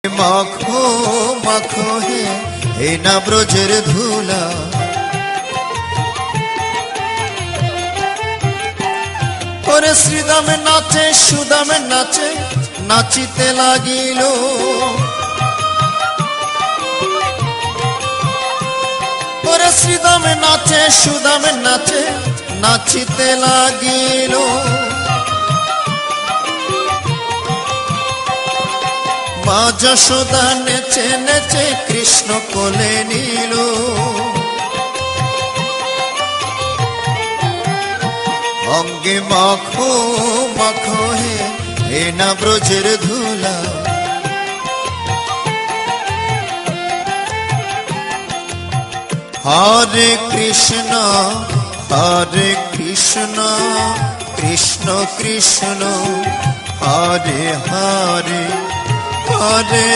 মাখো মাখো হে না ব্রজের ধুলা, ওরে শ্রীদামে নাচে সুদামে নাচে, নাচিতে লাগিল। ওরে শ্রীদামে নাচে সুদামে নাচে, নাচিতে লাগিল। মা যশোদা নেচে নেচে কৃষ্ণ কোলে নিল। অঙ্গে মাখো মাখো হে না ব্রজের ধুলা, হরে কৃষ্ণ কৃষ্ণ কৃষ্ণ হরে হরে হরে